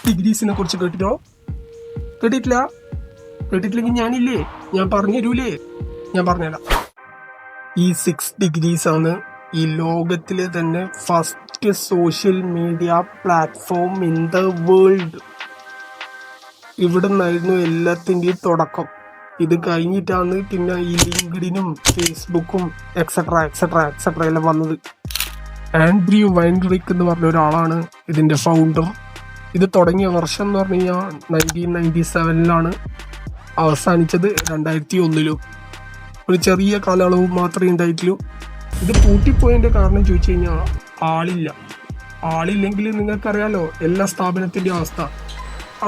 ഡിഗ്രീസിനെ കുറിച്ച് കേട്ടിട്ടില്ലെങ്കിൽ ഞാനില്ലേ, ഞാൻ പറഞ്ഞുതരൂലേ? ഞാൻ പറഞ്ഞുതരാം. ഈ 6 ഡിഗ്രീസ് ആണ് ഈ ലോകത്തിലെ തന്നെ first social media platform in the world. ഇവിടെ നിന്നായിരുന്നു എല്ലാത്തിൻ്റെയും തുടക്കം. ഇത് കഴിഞ്ഞിട്ടാണ് പിന്നെ ഈ ലിങ്ക്ഡിനും ഫേസ്ബുക്കും എക്സെട്ര എല്ലാം വന്നത്. ആൻഡ്രൂ വൈൻറിക് എന്ന് പറഞ്ഞ ഒരാളാണ് ഇതിൻ്റെ ഫൗണ്ടർ. ഇത് തുടങ്ങിയ വർഷം എന്ന് പറഞ്ഞു കഴിഞ്ഞാൽ 1997 അവസാനിച്ചത് 2001. ഒരു ചെറിയ കാലയളവ് മാത്രമേ ഉണ്ടായിട്ടുള്ളൂ. ഇത് പൂട്ടിപ്പോയതിൻ്റെ കാരണം ചോദിച്ചു കഴിഞ്ഞാൽ ആളില്ലെങ്കിൽ നിങ്ങൾക്കറിയാലോ എല്ലാ സ്ഥാപനത്തിൻ്റെ അവസ്ഥ,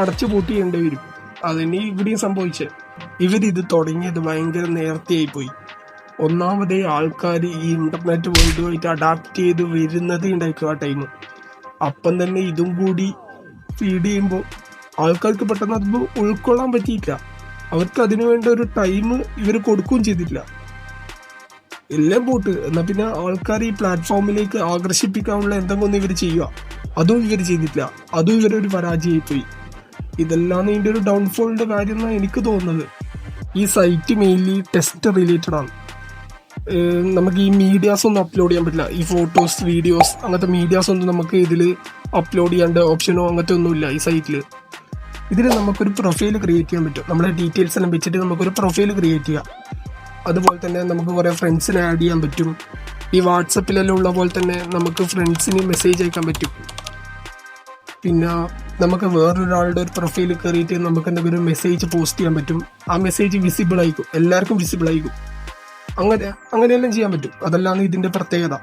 അടച്ചു പൂട്ടിയേണ്ടി വരും. അതന്നെ ഇവിടെയും സംഭവിച്ചത്. ഇവരിത് തുടങ്ങിയത് ഭയങ്കര നേരത്തെയായിപ്പോയി. ഒന്നാമതേ ആൾക്കാർ ഈ ഇന്റർനെറ്റ് വേൾഡുമായിട്ട് അഡാപ്റ്റ് ചെയ്ത് വരുന്നതേ ഉണ്ടായിരിക്കും ആ ടൈം. അപ്പം തന്നെ ഇതും കൂടി ഫീഡ് ചെയ്യുമ്പോൾ ആൾക്കാർക്ക് പെട്ടെന്ന് അത് ഉൾക്കൊള്ളാൻ പറ്റിയില്ല. അവർക്ക് അതിനു വേണ്ട ഒരു ടൈം ഇവർ കൊടുക്കുകയും ചെയ്തില്ല. എല്ലാം പോട്ട് എന്നാൽ പിന്നെ ആൾക്കാർ ഈ പ്ലാറ്റ്ഫോമിലേക്ക് ആകർഷിപ്പിക്കാനുള്ള എന്തെങ്കിലും ഇവർ ചെയ്യുക, അതും ഇവർ ചെയ്തിട്ടില്ല. അതും ഇവരൊരു പരാജയമായിപ്പോയി. ഇതെല്ലാം ഇതിൻ്റെ ഒരു ഡൗൺഫോളിൻ്റെ കാര്യം എന്നാണ് എനിക്ക് തോന്നുന്നത്. ഈ സൈറ്റ് മെയിൻലി ടെസ്റ്റ് റിലേറ്റഡ് ആണ്. നമുക്ക് ഈ മീഡിയാസ് ഒന്നും അപ്ലോഡ് ചെയ്യാൻ പറ്റില്ല. ഈ ഫോട്ടോസ്, വീഡിയോസ്, അങ്ങനത്തെ മീഡിയാസ് ഒന്നും നമുക്ക് ഇതിൽ അപ്ലോഡ് ചെയ്യേണ്ട ഓപ്ഷനോ അങ്ങനത്തെ ഒന്നുമില്ല ഈ സൈറ്റിൽ. ഇതിൽ നമുക്കൊരു പ്രൊഫൈൽ ക്രിയേറ്റ് ചെയ്യാൻ പറ്റും. നമ്മുടെ ഡീറ്റെയിൽസ് എല്ലാം വെച്ചിട്ട് നമുക്കൊരു പ്രൊഫൈൽ ക്രിയേറ്റ് ചെയ്യാം. അതുപോലെ തന്നെ നമുക്ക് കുറേ ഫ്രണ്ട്സിനെ ആഡ് ചെയ്യാൻ പറ്റും. ഈ വാട്സപ്പിലെല്ലാം ഉള്ള പോലെ തന്നെ നമുക്ക് ഫ്രണ്ട്സിന് മെസ്സേജ് അയക്കാൻ പറ്റും. പിന്നെ നമുക്ക് വേറൊരാളുടെ ഒരു പ്രൊഫൈൽ കയറിയിട്ട് നമുക്ക് എന്തെങ്കിലും ഒരു മെസ്സേജ് പോസ്റ്റ് ചെയ്യാൻ പറ്റും. ആ മെസ്സേജ് വിസിബിൾ ആയിരിക്കും, എല്ലാവർക്കും വിസിബിൾ ആയിരിക്കും. അങ്ങനെയെല്ലാം ചെയ്യാൻ പറ്റും. അതെല്ലാം ഇതിൻ്റെ പ്രത്യേകത.